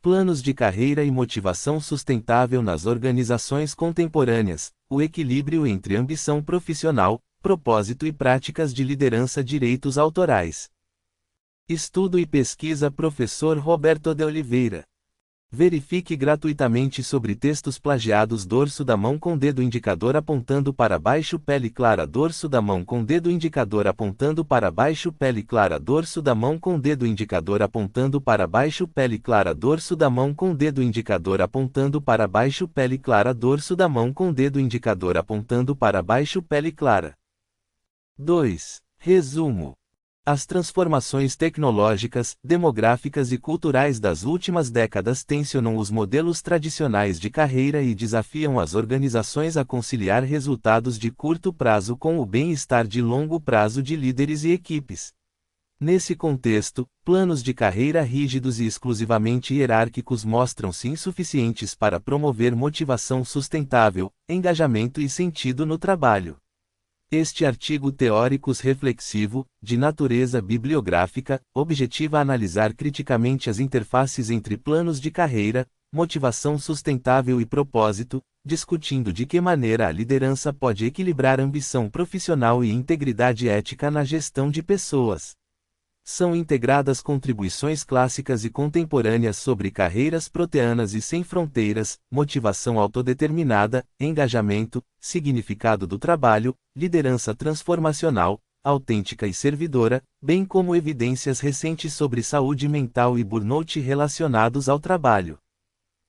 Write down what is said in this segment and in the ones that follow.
Planos de carreira e motivação sustentável nas organizações contemporâneas, o equilíbrio entre ambição profissional, propósito e práticas de liderança. Direitos autorais. Estudo e pesquisa. Professor Roberto de Oliveira. Verifique gratuitamente sobre textos plagiados. Dorso da mão com dedo indicador apontando para baixo. Pele clara. Dorso da mão com dedo indicador apontando para baixo. Pele clara. Dorso da mão com dedo indicador apontando para baixo. Pele clara. Dorso da mão com dedo indicador apontando para baixo. Pele clara. Dorso da mão com dedo indicador apontando para baixo. Pele clara. 2. Resumo. As transformações tecnológicas, demográficas e culturais das últimas décadas tensionam os modelos tradicionais de carreira e desafiam as organizações a conciliar resultados de curto prazo com o bem-estar de longo prazo de líderes e equipes. Nesse contexto, planos de carreira rígidos e exclusivamente hierárquicos mostram-se insuficientes para promover motivação sustentável, engajamento e sentido no trabalho. Este artigo teórico-reflexivo, de natureza bibliográfica, objetiva analisar criticamente as interfaces entre planos de carreira, motivação sustentável e propósito, discutindo de que maneira a liderança pode equilibrar ambição profissional e integridade ética na gestão de pessoas. São integradas contribuições clássicas e contemporâneas sobre carreiras proteanas e sem fronteiras, motivação autodeterminada, engajamento, significado do trabalho, liderança transformacional, autêntica e servidora, bem como evidências recentes sobre saúde mental e burnout relacionados ao trabalho.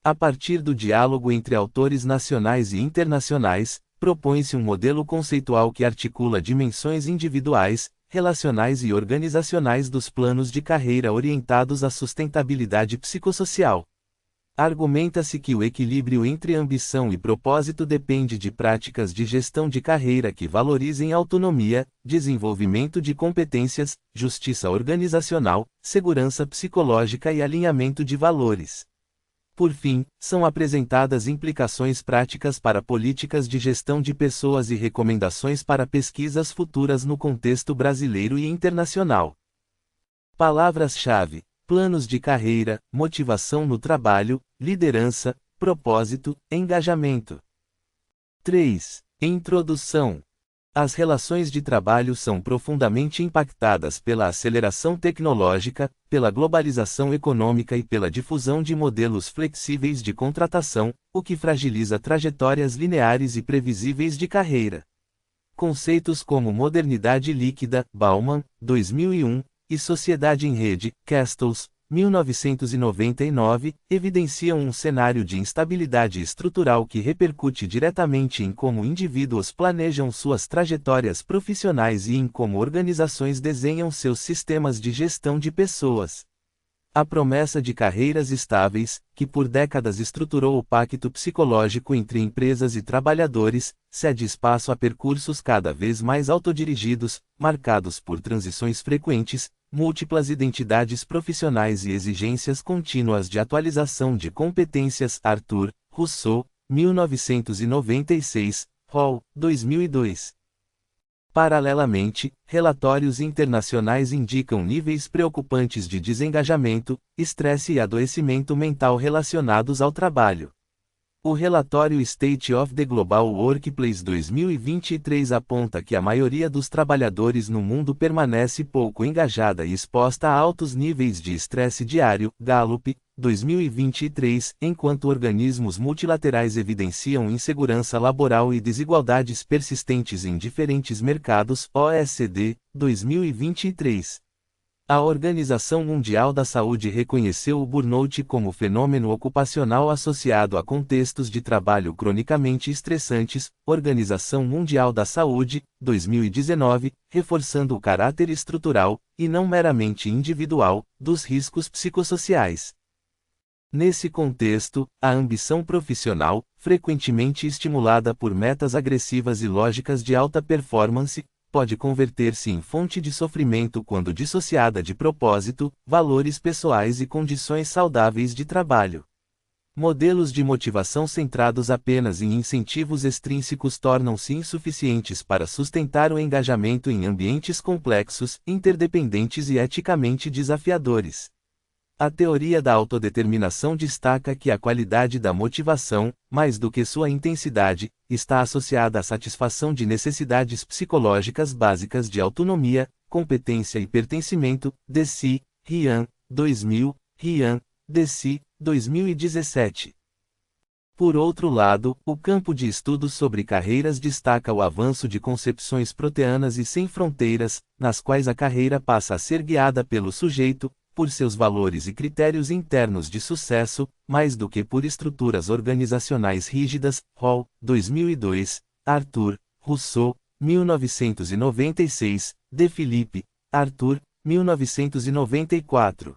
A partir do diálogo entre autores nacionais e internacionais, propõe-se um modelo conceitual que articula dimensões individuais, relacionais e organizacionais dos planos de carreira orientados à sustentabilidade psicossocial. Argumenta-se que o equilíbrio entre ambição e propósito depende de práticas de gestão de carreira que valorizem autonomia, desenvolvimento de competências, justiça organizacional, segurança psicológica e alinhamento de valores. Por fim, são apresentadas implicações práticas para políticas de gestão de pessoas e recomendações para pesquisas futuras no contexto brasileiro e internacional. Palavras-chave: planos de carreira, motivação no trabalho, liderança, propósito, engajamento. 3. Introdução. As relações de trabalho são profundamente impactadas pela aceleração tecnológica, pela globalização econômica e pela difusão de modelos flexíveis de contratação, o que fragiliza trajetórias lineares e previsíveis de carreira. Conceitos como modernidade líquida, Bauman, 2001, e sociedade em rede, Castells, 1999, evidenciam um cenário de instabilidade estrutural que repercute diretamente em como indivíduos planejam suas trajetórias profissionais e em como organizações desenham seus sistemas de gestão de pessoas. A promessa de carreiras estáveis, que por décadas estruturou o pacto psicológico entre empresas e trabalhadores, cede espaço a percursos cada vez mais autodirigidos, marcados por transições frequentes, múltiplas identidades profissionais e exigências contínuas de atualização de competências. Arthur, Rousseau, 1996, Hall, 2002. Paralelamente, relatórios internacionais indicam níveis preocupantes de desengajamento, estresse e adoecimento mental relacionados ao trabalho. O relatório State of the Global Workplace 2023 aponta que a maioria dos trabalhadores no mundo permanece pouco engajada e exposta a altos níveis de estresse diário. Gallup, 2023, enquanto organismos multilaterais evidenciam insegurança laboral e desigualdades persistentes em diferentes mercados. OECD, 2023. A Organização Mundial da Saúde reconheceu o burnout como fenômeno ocupacional associado a contextos de trabalho cronicamente estressantes. Organização Mundial da Saúde, 2019, reforçando o caráter estrutural, e não meramente individual, dos riscos psicossociais. Nesse contexto, a ambição profissional, frequentemente estimulada por metas agressivas e lógicas de alta performance, pode converter-se em fonte de sofrimento quando dissociada de propósito, valores pessoais e condições saudáveis de trabalho. Modelos de motivação centrados apenas em incentivos extrínsecos tornam-se insuficientes para sustentar o engajamento em ambientes complexos, interdependentes e eticamente desafiadores. A teoria da autodeterminação destaca que a qualidade da motivação, mais do que sua intensidade, está associada à satisfação de necessidades psicológicas básicas de autonomia, competência e pertencimento. Deci, Ryan, 2000, Ryan, Deci, 2017. Por outro lado, o campo de estudos sobre carreiras destaca o avanço de concepções proteanas e sem fronteiras, nas quais a carreira passa a ser guiada pelo sujeito, por seus valores e critérios internos de sucesso, mais do que por estruturas organizacionais rígidas. Hall, 2002, Arthur, Rousseau, 1996, De Philippe, Arthur, 1994.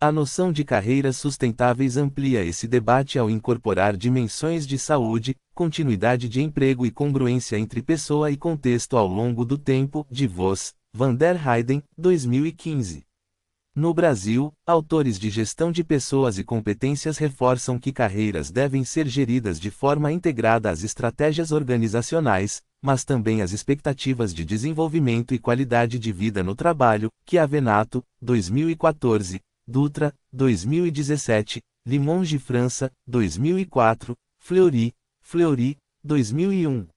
A noção de carreiras sustentáveis amplia esse debate ao incorporar dimensões de saúde, continuidade de emprego e congruência entre pessoa e contexto ao longo do tempo. De Vos, Van der Heyden, 2015. No Brasil, autores de gestão de pessoas e competências reforçam que carreiras devem ser geridas de forma integrada às estratégias organizacionais, mas também às expectativas de desenvolvimento e qualidade de vida no trabalho. Chiavenato, 2014. Dutra, 2017, Limonge França, 2004, Fleury, 2001.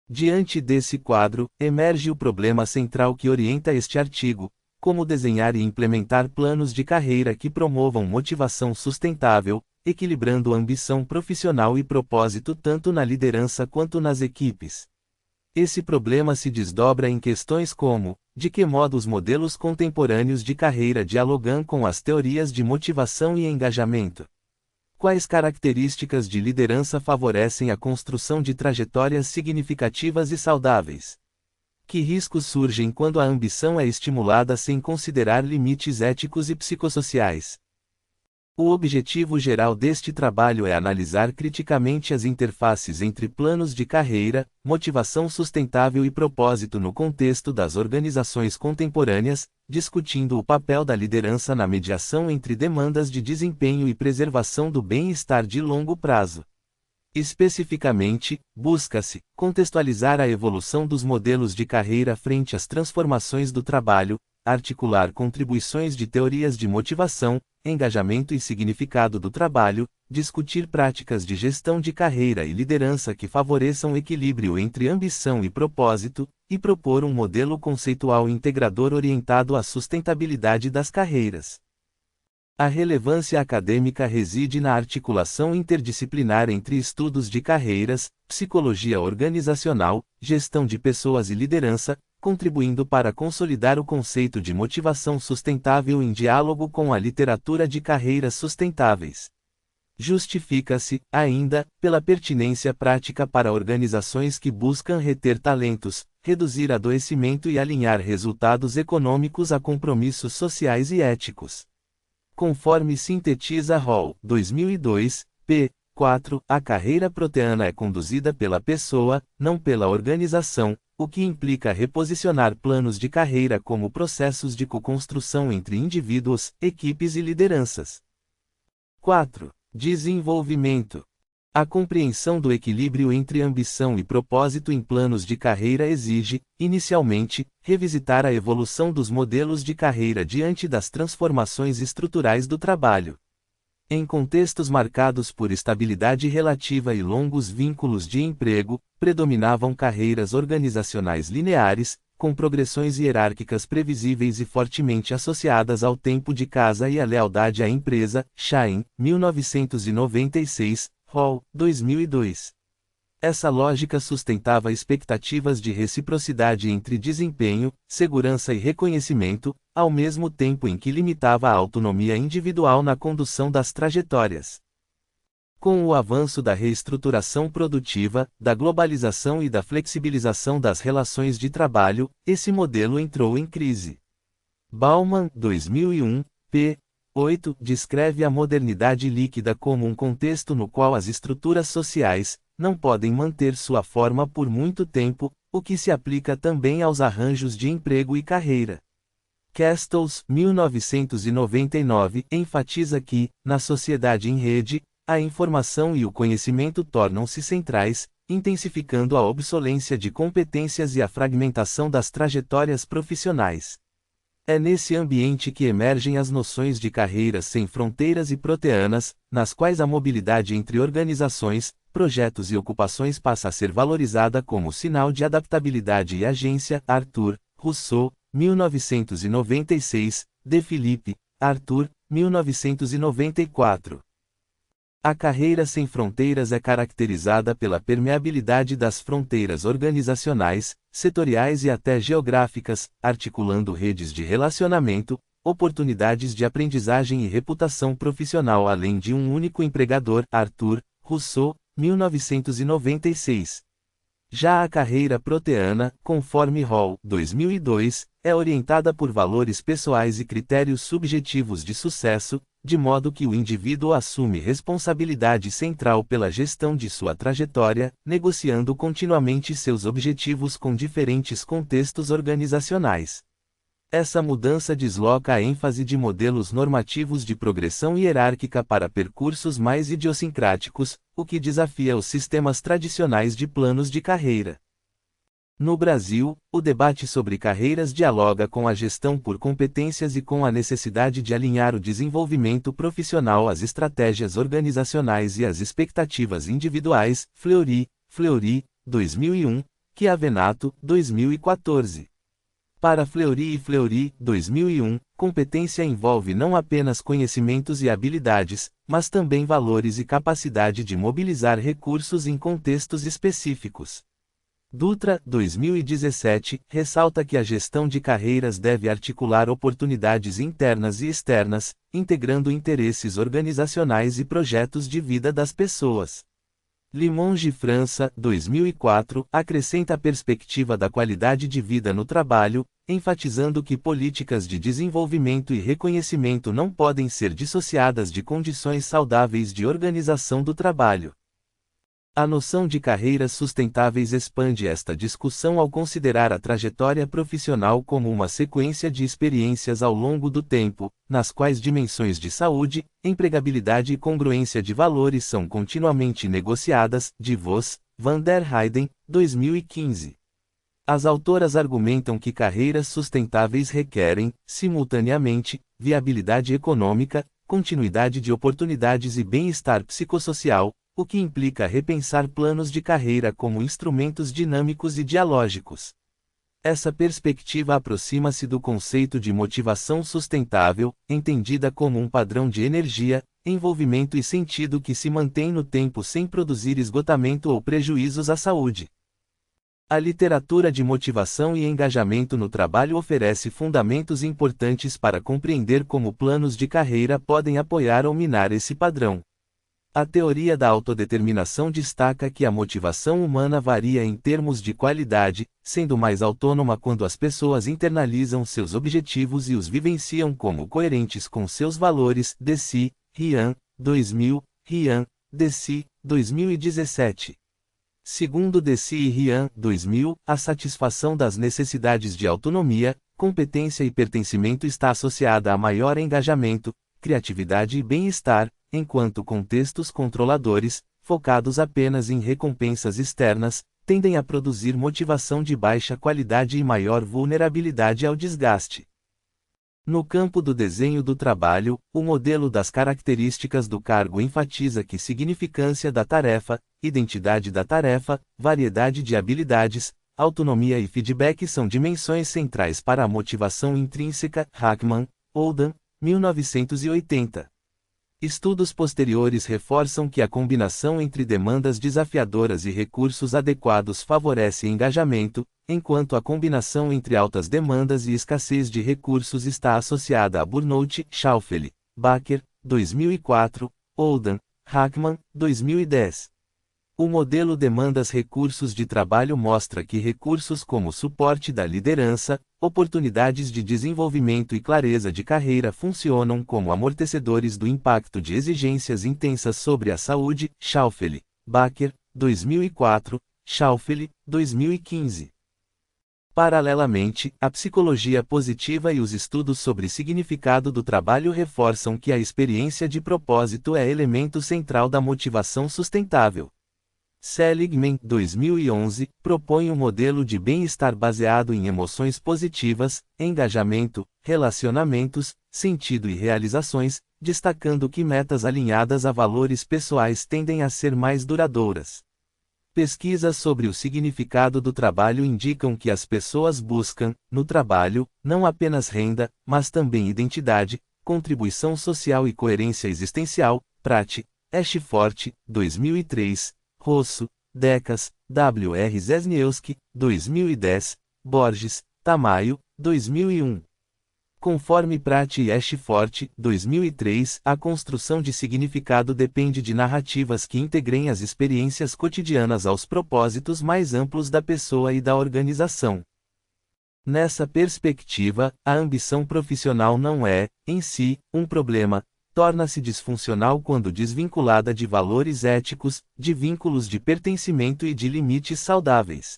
Diante desse quadro, emerge o problema central que orienta este artigo: como desenhar e implementar planos de carreira que promovam motivação sustentável, equilibrando ambição profissional e propósito tanto na liderança quanto nas equipes. Esse problema se desdobra em questões como: de que modo os modelos contemporâneos de carreira dialogam com as teorias de motivação e engajamento? Quais características de liderança favorecem a construção de trajetórias significativas e saudáveis? Que riscos surgem quando a ambição é estimulada sem considerar limites éticos e psicossociais? O objetivo geral deste trabalho é analisar criticamente as interfaces entre planos de carreira, motivação sustentável e propósito no contexto das organizações contemporâneas, discutindo o papel da liderança na mediação entre demandas de desempenho e preservação do bem-estar de longo prazo. Especificamente, busca-se contextualizar a evolução dos modelos de carreira frente às transformações do trabalho, articular contribuições de teorias de motivação, engajamento e significado do trabalho, discutir práticas de gestão de carreira e liderança que favoreçam equilíbrio entre ambição e propósito, e propor um modelo conceitual integrador orientado à sustentabilidade das carreiras. A relevância acadêmica reside na articulação interdisciplinar entre estudos de carreiras, psicologia organizacional, gestão de pessoas e liderança, contribuindo para consolidar o conceito de motivação sustentável em diálogo com a literatura de carreiras sustentáveis. Justifica-se, ainda, pela pertinência prática para organizações que buscam reter talentos, reduzir adoecimento e alinhar resultados econômicos a compromissos sociais e éticos. Conforme sintetiza Hall, 2002, p. 4, a carreira proteana é conduzida pela pessoa, não pela organização, o que implica reposicionar planos de carreira como processos de co-construção entre indivíduos, equipes e lideranças. 4. Desenvolvimento. A compreensão do equilíbrio entre ambição e propósito em planos de carreira exige, inicialmente, revisitar a evolução dos modelos de carreira diante das transformações estruturais do trabalho. Em contextos marcados por estabilidade relativa e longos vínculos de emprego, predominavam carreiras organizacionais lineares, com progressões hierárquicas previsíveis e fortemente associadas ao tempo de casa e à lealdade à empresa. Schein, 1996, Hall, 2002. Essa lógica sustentava expectativas de reciprocidade entre desempenho, segurança e reconhecimento, ao mesmo tempo em que limitava a autonomia individual na condução das trajetórias. Com o avanço da reestruturação produtiva, da globalização e da flexibilização das relações de trabalho, esse modelo entrou em crise. Bauman, 2001, p. 8, descreve a modernidade líquida como um contexto no qual as estruturas sociais não podem manter sua forma por muito tempo, o que se aplica também aos arranjos de emprego e carreira. Castells, 1999, enfatiza que, na sociedade em rede, a informação e o conhecimento tornam-se centrais, intensificando a obsolência de competências e a fragmentação das trajetórias profissionais. É nesse ambiente que emergem as noções de carreiras sem fronteiras e proteanas, nas quais a mobilidade entre organizações, projetos e ocupações passa a ser valorizada como sinal de adaptabilidade e agência. Arthur, Rousseau, 1996, De Philippe, Arthur, 1994. A carreira sem fronteiras é caracterizada pela permeabilidade das fronteiras organizacionais, setoriais e até geográficas, articulando redes de relacionamento, oportunidades de aprendizagem e reputação profissional além de um único empregador. Arthur, Rousseau, 1996. Já a carreira proteana, conforme Hall, 2002, é orientada por valores pessoais e critérios subjetivos de sucesso, de modo que o indivíduo assume responsabilidade central pela gestão de sua trajetória, negociando continuamente seus objetivos com diferentes contextos organizacionais. Essa mudança desloca a ênfase de modelos normativos de progressão hierárquica para percursos mais idiosincráticos, o que desafia os sistemas tradicionais de planos de carreira. No Brasil, o debate sobre carreiras dialoga com a gestão por competências e com a necessidade de alinhar o desenvolvimento profissional às estratégias organizacionais e às expectativas individuais. Fleury, 2001, Chiavenato, 2014. Para Fleury, 2001, competência envolve não apenas conhecimentos e habilidades, mas também valores e capacidade de mobilizar recursos em contextos específicos. Dutra, 2017, ressalta que a gestão de carreiras deve articular oportunidades internas e externas, integrando interesses organizacionais e projetos de vida das pessoas. Limonge França, 2004, acrescenta a perspectiva da qualidade de vida no trabalho, enfatizando que políticas de desenvolvimento e reconhecimento não podem ser dissociadas de condições saudáveis de organização do trabalho. A noção de carreiras sustentáveis expande esta discussão ao considerar a trajetória profissional como uma sequência de experiências ao longo do tempo, nas quais dimensões de saúde, empregabilidade e congruência de valores são continuamente negociadas. De Vos, van der Heyden, 2015. As autoras argumentam que carreiras sustentáveis requerem, simultaneamente, viabilidade econômica, continuidade de oportunidades e bem-estar psicossocial, o que implica repensar planos de carreira como instrumentos dinâmicos e dialógicos. Essa perspectiva aproxima-se do conceito de motivação sustentável, entendida como um padrão de energia, envolvimento e sentido que se mantém no tempo sem produzir esgotamento ou prejuízos à saúde. A literatura de motivação e engajamento no trabalho oferece fundamentos importantes para compreender como planos de carreira podem apoiar ou minar esse padrão. A teoria da autodeterminação destaca que a motivação humana varia em termos de qualidade, sendo mais autônoma quando as pessoas internalizam seus objetivos e os vivenciam como coerentes com seus valores. Deci, Ryan, 2000, Ryan, Deci, 2017. Segundo Deci e Ryan, 2000, a satisfação das necessidades de autonomia, competência e pertencimento está associada a maior engajamento, criatividade e bem-estar, enquanto contextos controladores, focados apenas em recompensas externas, tendem a produzir motivação de baixa qualidade e maior vulnerabilidade ao desgaste. No campo do desenho do trabalho, o modelo das características do cargo enfatiza que significância da tarefa, identidade da tarefa, variedade de habilidades, autonomia e feedback são dimensões centrais para a motivação intrínseca. Hackman, Oldan, 1980. Estudos posteriores reforçam que a combinação entre demandas desafiadoras e recursos adequados favorece engajamento, enquanto a combinação entre altas demandas e escassez de recursos está associada a burnout. Schaufele, Baker, 2004, Oldan, Hackman, 2010. O modelo demandas-recursos de trabalho mostra que recursos como suporte da liderança, oportunidades de desenvolvimento e clareza de carreira funcionam como amortecedores do impacto de exigências intensas sobre a saúde. Schaufele, Baker, 2004, Schaufele, 2015. Paralelamente, a psicologia positiva e os estudos sobre significado do trabalho reforçam que a experiência de propósito é elemento central da motivação sustentável. Seligman, 2011, propõe um modelo de bem-estar baseado em emoções positivas, engajamento, relacionamentos, sentido e realizações, destacando que metas alinhadas a valores pessoais tendem a ser mais duradouras. Pesquisas sobre o significado do trabalho indicam que as pessoas buscam, no trabalho, não apenas renda, mas também identidade, contribuição social e coerência existencial. Prati, Ashford, 2003, Rosso, Decas, W. R. Zesniewski, 2010, Borges, Tamayo, 2001. Conforme Prati e Ashford, 2003, a construção de significado depende de narrativas que integrem as experiências cotidianas aos propósitos mais amplos da pessoa e da organização. Nessa perspectiva, a ambição profissional não é, em si, um problema, torna-se disfuncional quando desvinculada de valores éticos, de vínculos de pertencimento e de limites saudáveis.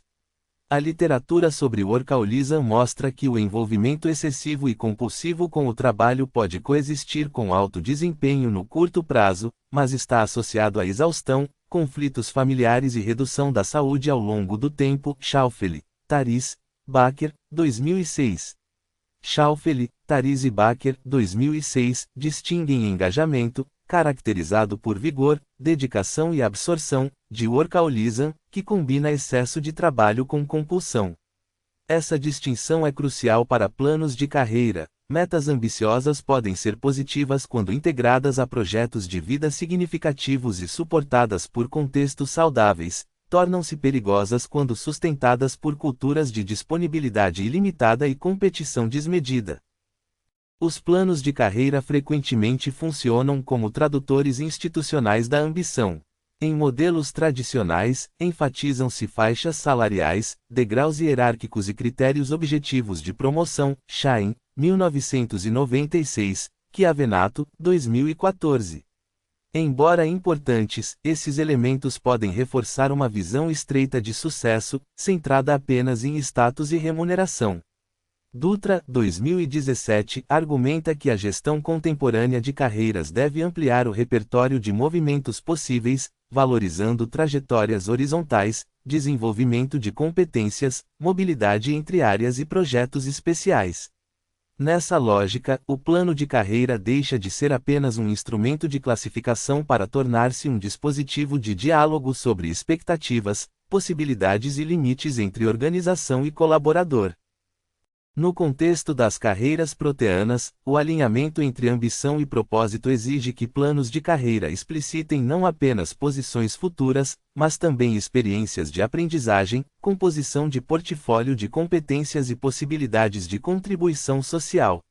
A literatura sobre workaholism mostra que o envolvimento excessivo e compulsivo com o trabalho pode coexistir com alto desempenho no curto prazo, mas está associado à exaustão, conflitos familiares e redução da saúde ao longo do tempo. Schaufeli, Therese, Baker, 2006. Schaufeli, Therese e Baker, 2006, distinguem engajamento, caracterizado por vigor, dedicação e absorção, de workaholism, que combina excesso de trabalho com compulsão. Essa distinção é crucial para planos de carreira. Metas ambiciosas podem ser positivas quando integradas a projetos de vida significativos e suportadas por contextos saudáveis, tornam-se perigosas quando sustentadas por culturas de disponibilidade ilimitada e competição desmedida. Os planos de carreira frequentemente funcionam como tradutores institucionais da ambição. Em modelos tradicionais, enfatizam-se faixas salariais, degraus hierárquicos e critérios objetivos de promoção. Schein, 1996, Chiavenato, 2014. Embora importantes, esses elementos podem reforçar uma visão estreita de sucesso, centrada apenas em status e remuneração. Dutra, 2017, argumenta que a gestão contemporânea de carreiras deve ampliar o repertório de movimentos possíveis, valorizando trajetórias horizontais, desenvolvimento de competências, mobilidade entre áreas e projetos especiais. Nessa lógica, o plano de carreira deixa de ser apenas um instrumento de classificação para tornar-se um dispositivo de diálogo sobre expectativas, possibilidades e limites entre organização e colaborador. No contexto das carreiras proteanas, o alinhamento entre ambição e propósito exige que planos de carreira explicitem não apenas posições futuras, mas também experiências de aprendizagem, composição de portfólio de competências e possibilidades de contribuição social.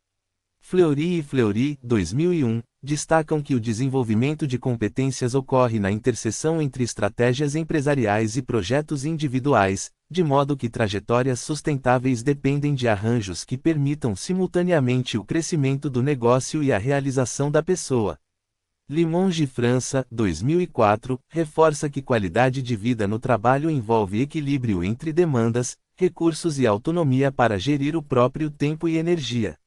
Fleury e Fleury, 2001, destacam que o desenvolvimento de competências ocorre na interseção entre estratégias empresariais e projetos individuais, de modo que trajetórias sustentáveis dependem de arranjos que permitam simultaneamente o crescimento do negócio e a realização da pessoa. Limonge França, 2004, reforça que qualidade de vida no trabalho envolve equilíbrio entre demandas, recursos e autonomia para gerir o próprio tempo e energia.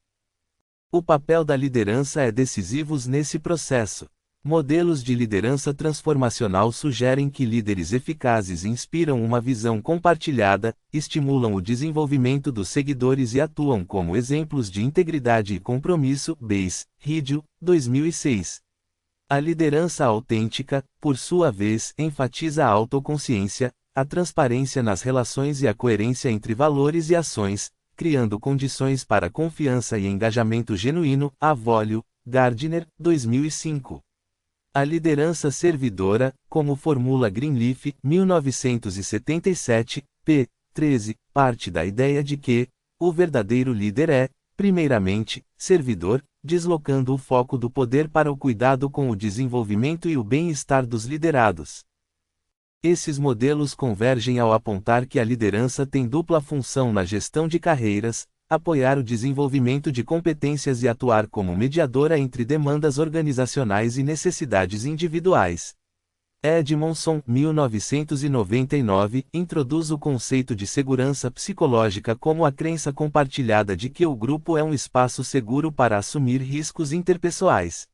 O papel da liderança é decisivo nesse processo. Modelos de liderança transformacional sugerem que líderes eficazes inspiram uma visão compartilhada, estimulam o desenvolvimento dos seguidores e atuam como exemplos de integridade e compromisso. Bass, Ridio, 2006. A liderança autêntica, por sua vez, enfatiza a autoconsciência, a transparência nas relações e a coerência entre valores e ações, criando condições para confiança e engajamento genuíno. Avolio, Gardner, 2005. A liderança servidora, como formula Greenleaf, 1977, p. 13, parte da ideia de que o verdadeiro líder é, primeiramente, servidor, deslocando o foco do poder para o cuidado com o desenvolvimento e o bem-estar dos liderados. Esses modelos convergem ao apontar que a liderança tem dupla função na gestão de carreiras: apoiar o desenvolvimento de competências e atuar como mediadora entre demandas organizacionais e necessidades individuais. Edmondson, 1999, introduz o conceito de segurança psicológica como a crença compartilhada de que o grupo é um espaço seguro para assumir riscos interpessoais.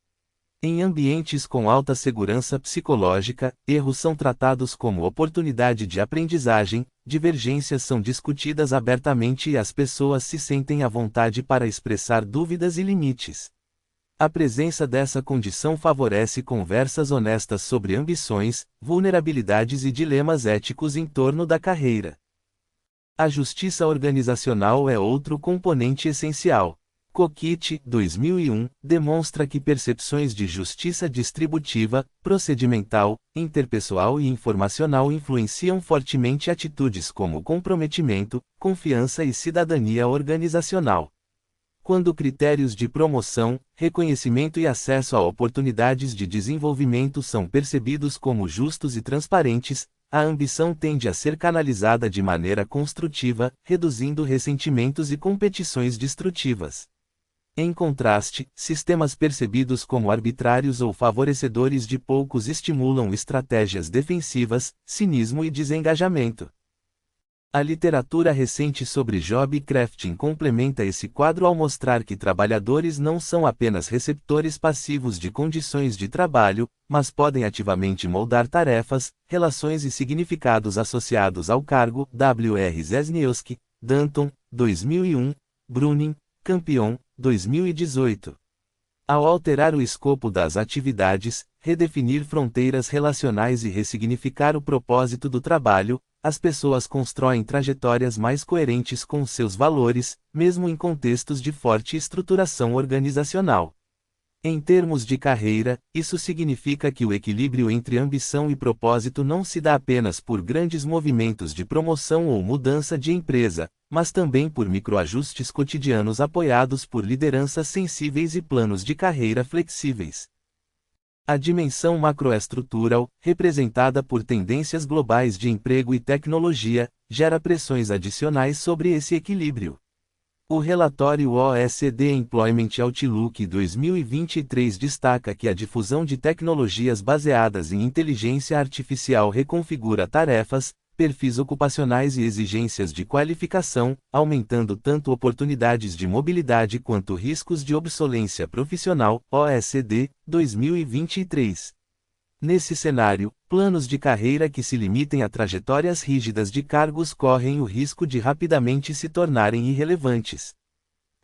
Em ambientes com alta segurança psicológica, erros são tratados como oportunidade de aprendizagem, divergências são discutidas abertamente e as pessoas se sentem à vontade para expressar dúvidas e limites. A presença dessa condição favorece conversas honestas sobre ambições, vulnerabilidades e dilemas éticos em torno da carreira. A justiça organizacional é outro componente essencial. Cockett, 2001, demonstra que percepções de justiça distributiva, procedimental, interpessoal e informacional influenciam fortemente atitudes como comprometimento, confiança e cidadania organizacional. Quando critérios de promoção, reconhecimento e acesso a oportunidades de desenvolvimento são percebidos como justos e transparentes, a ambição tende a ser canalizada de maneira construtiva, reduzindo ressentimentos e competições destrutivas. Em contraste, sistemas percebidos como arbitrários ou favorecedores de poucos estimulam estratégias defensivas, cinismo e desengajamento. A literatura recente sobre job crafting complementa esse quadro ao mostrar que trabalhadores não são apenas receptores passivos de condições de trabalho, mas podem ativamente moldar tarefas, relações e significados associados ao cargo. W. R. Zesniewski, Danton, 2001, Bruning, Campion, 2018. Ao alterar o escopo das atividades, redefinir fronteiras relacionais e ressignificar o propósito do trabalho, as pessoas constroem trajetórias mais coerentes com seus valores, mesmo em contextos de forte estruturação organizacional. Em termos de carreira, isso significa que o equilíbrio entre ambição e propósito não se dá apenas por grandes movimentos de promoção ou mudança de empresa, mas também por microajustes cotidianos apoiados por lideranças sensíveis e planos de carreira flexíveis. A dimensão macroestrutural, representada por tendências globais de emprego e tecnologia, gera pressões adicionais sobre esse equilíbrio. O relatório OECD Employment Outlook 2023 destaca que a difusão de tecnologias baseadas em inteligência artificial reconfigura tarefas, perfis ocupacionais e exigências de qualificação, aumentando tanto oportunidades de mobilidade quanto riscos de obsolência profissional. OECD, 2023. Nesse cenário, planos de carreira que se limitem a trajetórias rígidas de cargos correm o risco de rapidamente se tornarem irrelevantes.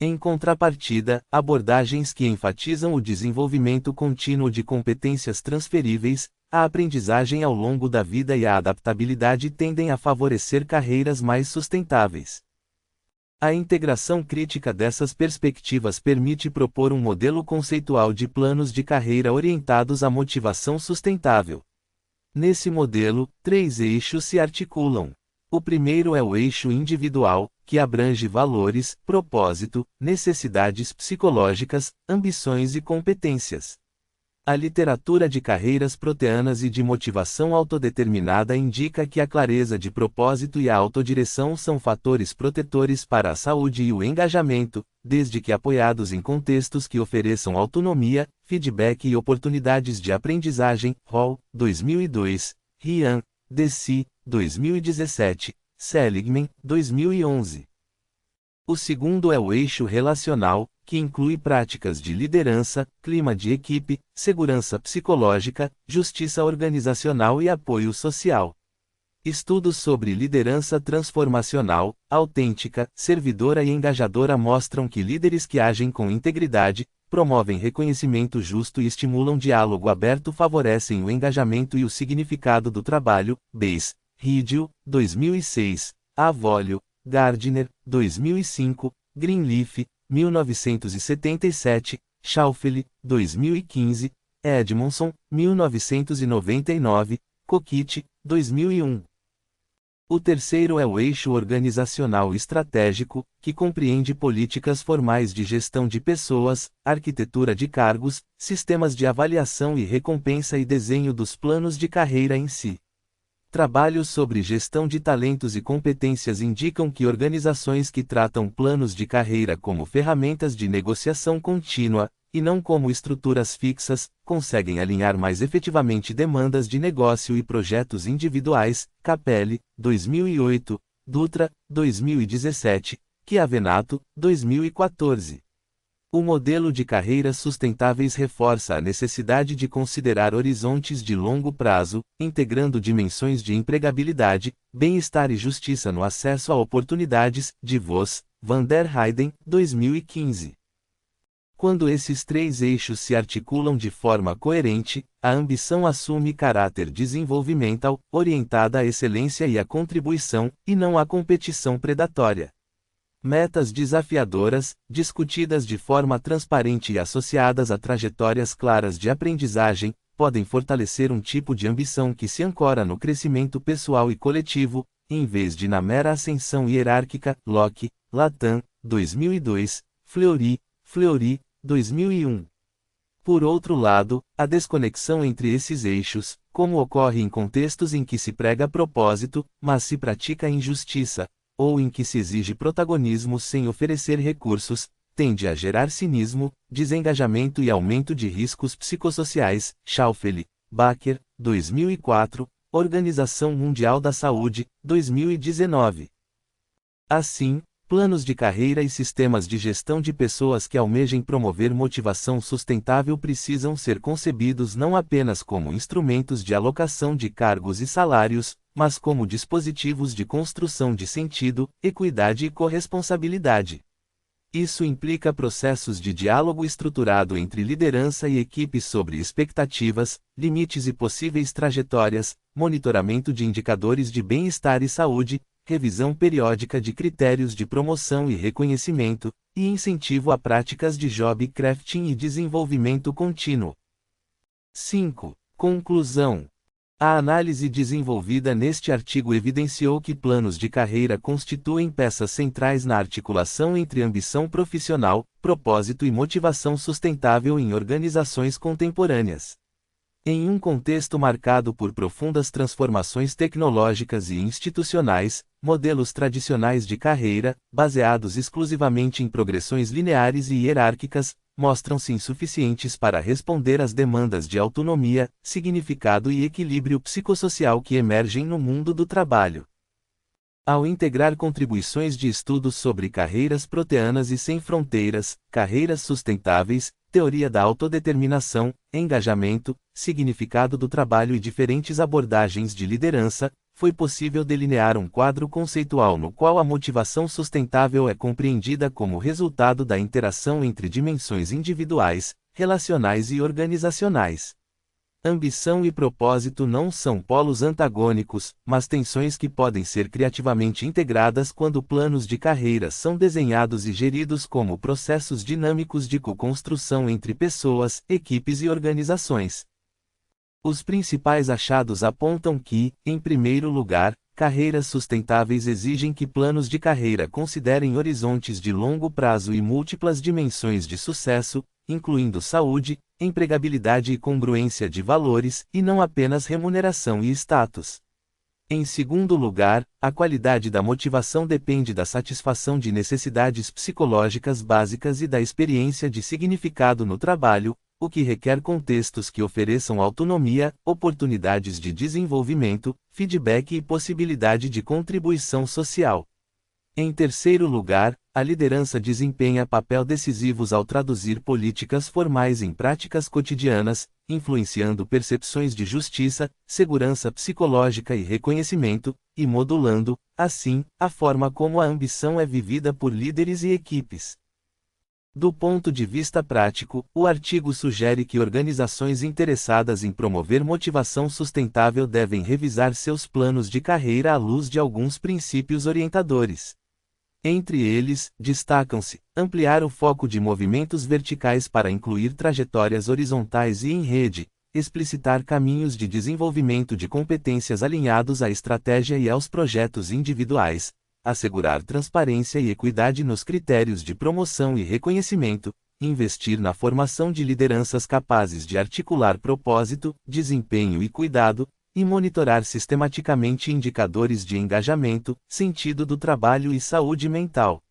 Em contrapartida, abordagens que enfatizam o desenvolvimento contínuo de competências transferíveis, a aprendizagem ao longo da vida e a adaptabilidade tendem a favorecer carreiras mais sustentáveis. A integração crítica dessas perspectivas permite propor um modelo conceitual de planos de carreira orientados à motivação sustentável. Nesse modelo, 3 eixos se articulam. O primeiro é o eixo individual, que abrange valores, propósito, necessidades psicológicas, ambições e competências. A literatura de carreiras proteanas e de motivação autodeterminada indica que a clareza de propósito e a autodireção são fatores protetores para a saúde e o engajamento, desde que apoiados em contextos que ofereçam autonomia, feedback e oportunidades de aprendizagem. Hall, 2002, Ryan, Deci, 2017, Seligman, 2011. O segundo é o eixo relacional, que inclui práticas de liderança, clima de equipe, segurança psicológica, justiça organizacional e apoio social. Estudos sobre liderança transformacional, autêntica, servidora e engajadora mostram que líderes que agem com integridade, promovem reconhecimento justo e estimulam diálogo aberto favorecem o engajamento e o significado do trabalho. Bass, Ridio, 2006, Avolio, Gardner, 2005, Greenleaf, 1977, Schaufele, 2015, Edmondson, 1999, Cockett, 2001. O terceiro é o eixo organizacional estratégico, que compreende políticas formais de gestão de pessoas, arquitetura de cargos, sistemas de avaliação e recompensa e desenho dos planos de carreira em si. Trabalhos sobre gestão de talentos e competências indicam que organizações que tratam planos de carreira como ferramentas de negociação contínua, e não como estruturas fixas, conseguem alinhar mais efetivamente demandas de negócio e projetos individuais. Capelli, 2008, Dutra, 2017, Chiavenato, 2014. O modelo de carreiras sustentáveis reforça a necessidade de considerar horizontes de longo prazo, integrando dimensões de empregabilidade, bem-estar e justiça no acesso a oportunidades, de Vos, van der Heyden, 2015. Quando esses três eixos se articulam de forma coerente, a ambição assume caráter desenvolvimental, orientada à excelência e à contribuição, e não à competição predatória. Metas desafiadoras, discutidas de forma transparente e associadas a trajetórias claras de aprendizagem, podem fortalecer um tipo de ambição que se ancora no crescimento pessoal e coletivo, em vez de na mera ascensão hierárquica. Locke, Latam, 2002, Fleury, 2001. Por outro lado, a desconexão entre esses eixos, como ocorre em contextos em que se prega propósito, mas se pratica injustiça, ou em que se exige protagonismo sem oferecer recursos, tende a gerar cinismo, desengajamento e aumento de riscos psicossociais. Schaufeli, Baker, 2004, Organização Mundial da Saúde, 2019. Assim, planos de carreira e sistemas de gestão de pessoas que almejem promover motivação sustentável precisam ser concebidos não apenas como instrumentos de alocação de cargos e salários, mas como dispositivos de construção de sentido, equidade e corresponsabilidade. Isso implica processos de diálogo estruturado entre liderança e equipe sobre expectativas, limites e possíveis trajetórias, monitoramento de indicadores de bem-estar e saúde, revisão periódica de critérios de promoção e reconhecimento, e incentivo a práticas de job crafting e desenvolvimento contínuo. 5. Conclusão. A análise desenvolvida neste artigo evidenciou que planos de carreira constituem peças centrais na articulação entre ambição profissional, propósito e motivação sustentável em organizações contemporâneas. Em um contexto marcado por profundas transformações tecnológicas e institucionais, modelos tradicionais de carreira, baseados exclusivamente em progressões lineares e hierárquicas, mostram-se insuficientes para responder às demandas de autonomia, significado e equilíbrio psicossocial que emergem no mundo do trabalho. Ao integrar contribuições de estudos sobre carreiras proteanas e sem fronteiras, carreiras sustentáveis, teoria da autodeterminação, engajamento, significado do trabalho e diferentes abordagens de liderança, foi possível delinear um quadro conceitual no qual a motivação sustentável é compreendida como resultado da interação entre dimensões individuais, relacionais e organizacionais. Ambição e propósito não são polos antagônicos, mas tensões que podem ser criativamente integradas quando planos de carreira são desenhados e geridos como processos dinâmicos de co-construção entre pessoas, equipes e organizações. Os principais achados apontam que, em primeiro lugar, carreiras sustentáveis exigem que planos de carreira considerem horizontes de longo prazo e múltiplas dimensões de sucesso, incluindo saúde, empregabilidade e congruência de valores, e não apenas remuneração e status. Em segundo lugar, a qualidade da motivação depende da satisfação de necessidades psicológicas básicas e da experiência de significado no trabalho, o que requer contextos que ofereçam autonomia, oportunidades de desenvolvimento, feedback e possibilidade de contribuição social. Em terceiro lugar, a liderança desempenha papel decisivos ao traduzir políticas formais em práticas cotidianas, influenciando percepções de justiça, segurança psicológica e reconhecimento, e modulando, assim, a forma como a ambição é vivida por líderes e equipes. Do ponto de vista prático, o artigo sugere que organizações interessadas em promover motivação sustentável devem revisar seus planos de carreira à luz de alguns princípios orientadores. Entre eles, destacam-se: ampliar o foco de movimentos verticais para incluir trajetórias horizontais e em rede, explicitar caminhos de desenvolvimento de competências alinhados à estratégia e aos projetos individuais, assegurar transparência e equidade nos critérios de promoção e reconhecimento, investir na formação de lideranças capazes de articular propósito, desempenho e cuidado, e monitorar sistematicamente indicadores de engajamento, sentido do trabalho e saúde mental.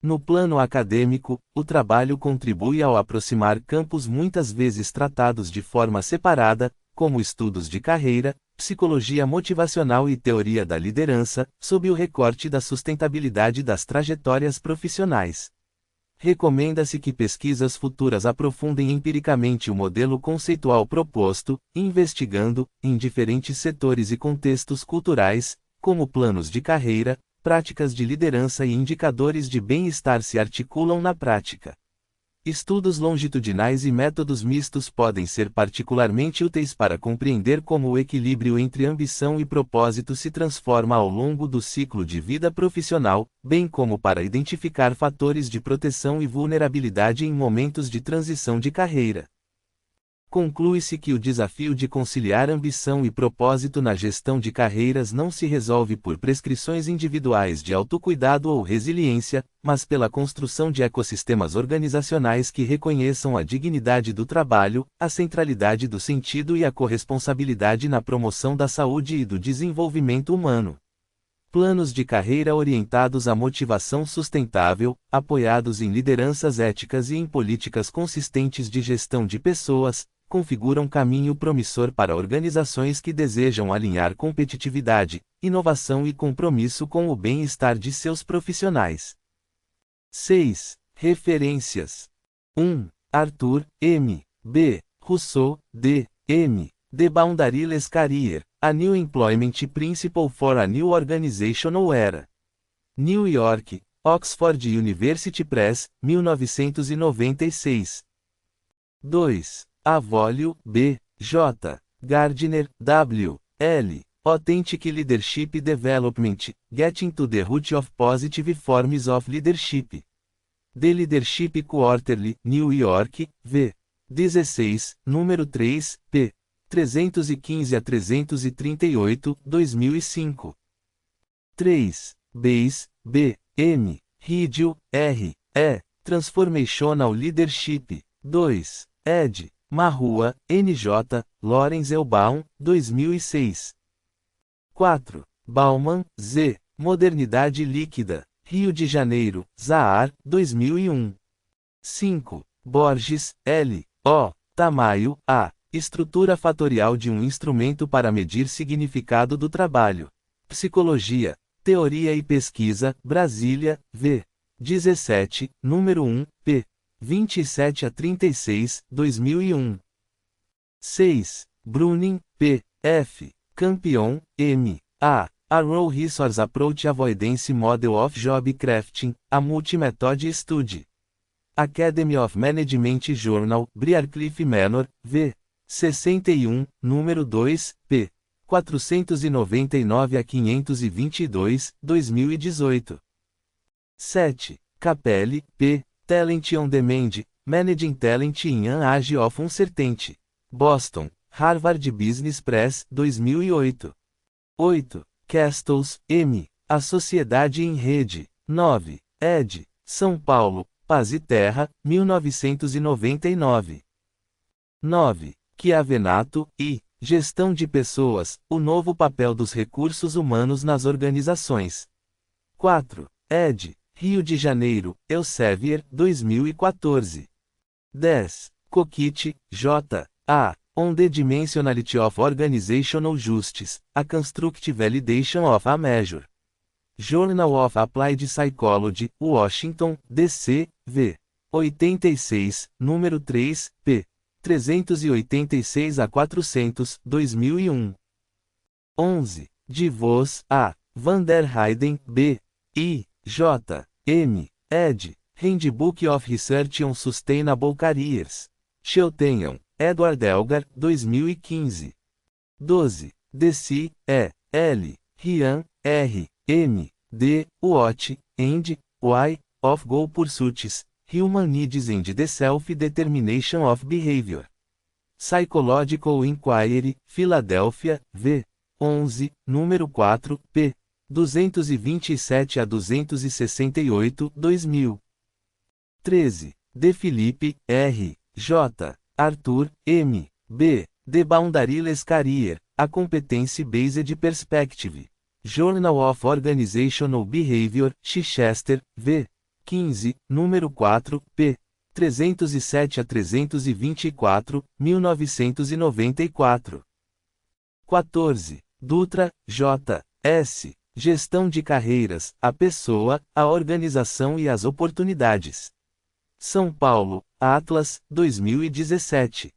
No plano acadêmico, o trabalho contribui ao aproximar campos muitas vezes tratados de forma separada, como estudos de carreira, psicologia motivacional e teoria da liderança, sob o recorte da sustentabilidade das trajetórias profissionais. Recomenda-se que pesquisas futuras aprofundem empiricamente o modelo conceitual proposto, investigando, em diferentes setores e contextos culturais, como planos de carreira, práticas de liderança e indicadores de bem-estar se articulam na prática. Estudos longitudinais e métodos mistos podem ser particularmente úteis para compreender como o equilíbrio entre ambição e propósito se transforma ao longo do ciclo de vida profissional, bem como para identificar fatores de proteção e vulnerabilidade em momentos de transição de carreira. Conclui-se que o desafio de conciliar ambição e propósito na gestão de carreiras não se resolve por prescrições individuais de autocuidado ou resiliência, mas pela construção de ecossistemas organizacionais que reconheçam a dignidade do trabalho, a centralidade do sentido e a corresponsabilidade na promoção da saúde e do desenvolvimento humano. Planos de carreira orientados à motivação sustentável, apoiados em lideranças éticas e em políticas consistentes de gestão de pessoas, configuram caminho promissor para organizações que desejam alinhar competitividade, inovação e compromisso com o bem-estar de seus profissionais. 6. Referências. 1. Arthur, M. B. Rousseau, D. M. The Boundaryless Career, A New Employment Principle for a New Organizational Era. New York, Oxford University Press, 1996. 2. Avolio, B. J. Gardner, W. L. Authentic Leadership Development, Getting to the Root of Positive Forms of Leadership. The Leadership Quarterly, New York, V. 16, número 3, p. 315 a 338, 2005. 3. Bass, B. M. Riddle, R. E. Transformational Leadership. 2. Ed. Marrua, N.J., Lawrence Elbaum, 2006. 4. Bauman, Z. Modernidade Líquida, Rio de Janeiro, Zahar, 2001. 5. Borges, L. O. Tamayo, A. Estrutura fatorial de um instrumento para medir significado do trabalho. Psicologia, Teoria e Pesquisa, Brasília, V. 17, número 1, p. 27 a 36, 2001. 6. Bruning, P. F. Campion, M. A. Raw Resource Approach Avoidance Model of Job Crafting, a Multimethod Study. Academy of Management Journal, Briarcliff Manor, V. 61, número 2, p. 499 a 522, 2018. 7. Capelli, P. Talent on Demand, Managing Talent in an Age of Uncertainty. Boston, Harvard Business Press, 2008. 8. Castles, M. A Sociedade em Rede. 9. Ed. São Paulo, Paz e Terra, 1999. 9. Chiavenato, I. Gestão de Pessoas, o Novo Papel dos Recursos Humanos nas Organizações. 4. Ed. Rio de Janeiro, Elsevier, 2014. 10. Coquite, J. A. On the Dimensionality of Organizational Justice, a Constructive Validation of a Measure. Journal of Applied Psychology, Washington, D.C., v. 86, número 3, p. 386 a 400, 2001. 11. De Vos, A. Van der Heyden, B. I. J. M. Ed. Handbook of Research on Sustainable Careers. Cheltenham, Edward Elgar, 2015. 12. DC, E. L. Rian, R. M. D. What, and, Why, of Goal Pursuits, Human Needs and the Self-Determination of Behavior. Psychological Inquiry, Filadélfia, V. 11, número 4, p. 227 a 268, 2000. 13. De Philippe, R. J. Arthur, M. B. The Boundaryless Career, A Competency-Based Perspective. Journal of Organizational Behavior, Chichester, V. 15, número 4, p. 307 a 324, 1994. 14. Dutra, J. S. Gestão de Carreiras, a Pessoa, a Organização e as Oportunidades. São Paulo, Atlas, 2017.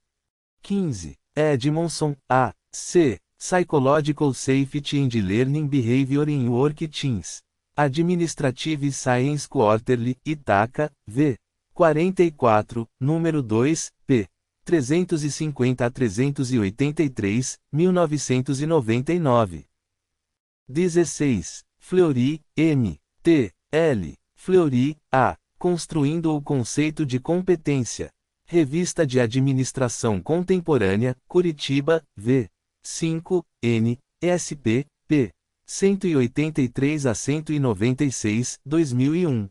15. Edmondson, A. C. Psychological Safety and Learning Behavior in Work Teams. Administrative Science Quarterly, Itaca, V. 44, número 2, p. 350 a 383, 1999. 16. Fleury, M. T. L. Fleury, A. Construindo o Conceito de Competência. Revista de Administração Contemporânea, Curitiba, V. 5, N. SP, p. 183 a 196, 2001.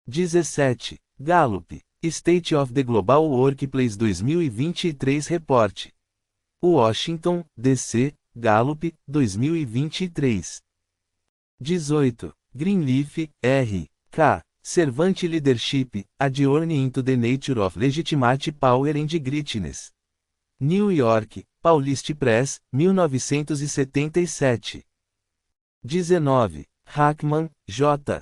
17. Gallup, State of the Global Workplace 2023 Report. Washington, D.C., Gallup, 2023. 18. Greenleaf, R. K. Servant Leadership, A Journey into the Nature of Legitimate Power and Greatness. New York, Paulist Press, 1977. 19. Hackman, J. R.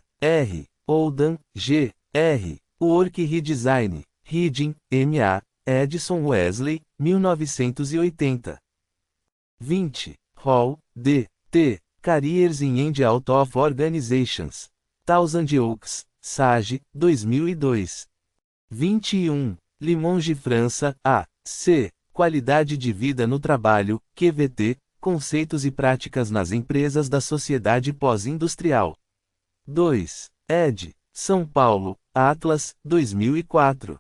Oldham, G. R. Work Redesign, Reading, M.A., Edison Wesley, 1980. 20. Hall, D. T. Careers in and Out of Organizations. Thousand Oaks, Sage, 2002. 21. Limonge França, A. C. Qualidade de Vida no Trabalho, QVT, Conceitos e Práticas nas Empresas da Sociedade Pós-Industrial. 2. Ed. São Paulo, Atlas, 2004.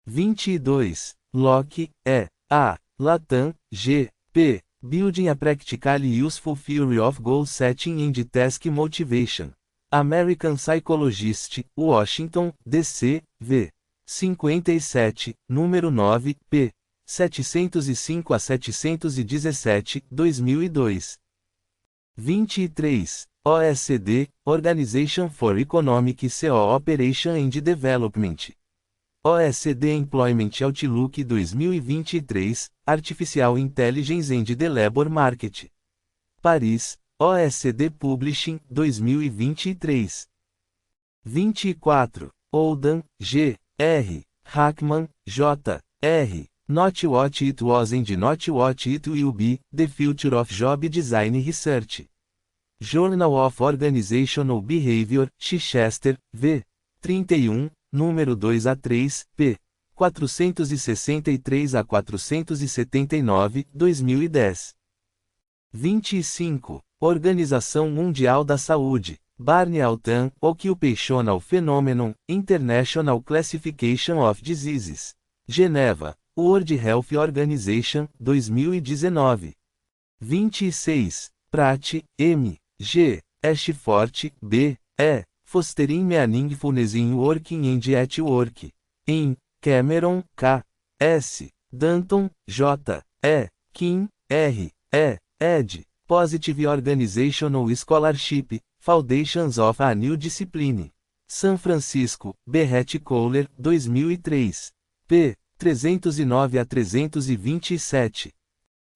22. Locke, E. A. Latam, G. P. Building a Practically Useful Theory of Goal Setting and Task Motivation. American Psychologist, Washington, D.C., V. 57, número 9, p. 705 a 717, 2002. 23. OECD, Organization for Economic Co-operation and Development. OECD Employment Outlook 2023, Artificial Intelligence and the Labor Market. Paris, OECD Publishing, 2023. 24. Oldham, G. R. Hackman, J. R. Not What It Was and Not What It Will Be, The Future of Job Design Research. Journal of Organizational Behavior, Chichester, V. 31, número 2 a 3, p. 463 a 479, 2010. 25. Organização Mundial da Saúde, Barney Altan, Occupational Phenomenon, International Classification of Diseases. Geneva, World Health Organization, 2019. 26. Pratt, M. G. Ashford, B. E. Fostering Meaningfulness in Working and at Work. Em Cameron, K. S. Danton, J. E. Kim, R. E. Ed. Positive Organizational Scholarship, Foundations of a New Discipline. São Francisco, Berrett Kohler, 2003. p. 309 a 327.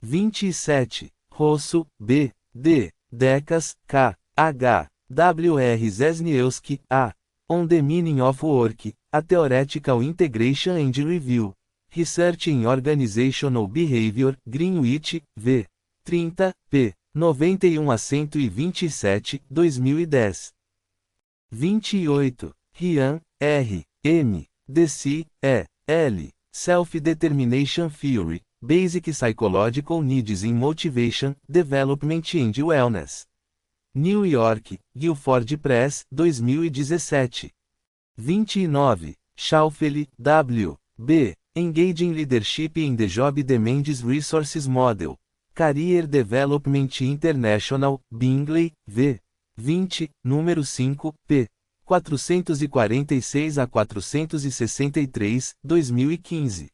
27. Rosso, B. D. Decas, K. H. W. R. Zesniewski, A. On the Meaning of Work, A Theoretical Integration and Review. Research in Organizational Behavior, Greenwich, V. 30, p. 91 a 127, 2010. 28. Ryan, R. M. DC, E. L. Self-Determination Theory, Basic Psychological Needs in Motivation, Development and Wellness. New York, Guilford Press, 2017. 29. Schaufeli, W. B. Engaging Leadership in the Job Demands Resources Model. Career Development International, Bingley, V. 20, número 5, p. 446 a 463, 2015.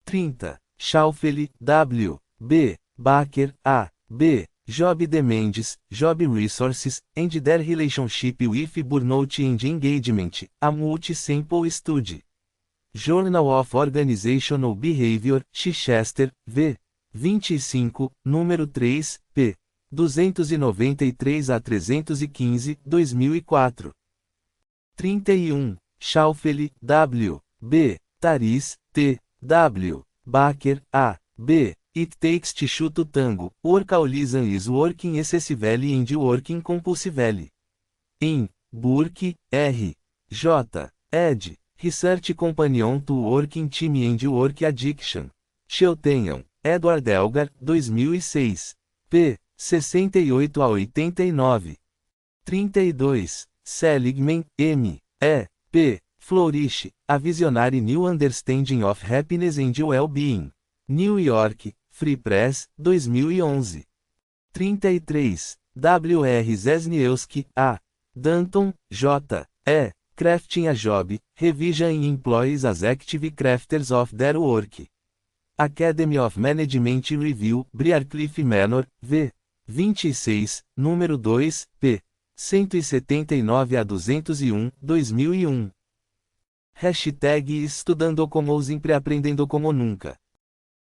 30. Schaufeli, W. B. Baker, A. B. Job Demands, Job Resources, and Their Relationship with Burnout and Engagement, a Multi-Sample Study. Journal of Organizational Behavior, Chichester, V. 25, número 3, p. 293 a 315, 2004. 31. Schaufeli, W. B. Taris, T. W. Baker, A. B. It takes tissue to tango. Workaholism is working excessively and working compulsively. In Burke, R. J. Ed. Research Companion to Working Team and Work Addiction. Scheltenham, Edward Elgar, 2006. P. 68 a 89. 32. Seligman, M. E. P. Flourish, A Visionary New Understanding of Happiness and Well-Being. New York, Free Press, 2011. 33. W. R. Zesniewski, A. Danton, J. E. Crafting a Job, Revision in Employees as Active Crafters of Their Work. Academy of Management Review, Briarcliff Manor, V. 26, número 2, p. 179 a 201, 2001. Hashtag Estudando como ou sempre aprendendo como nunca.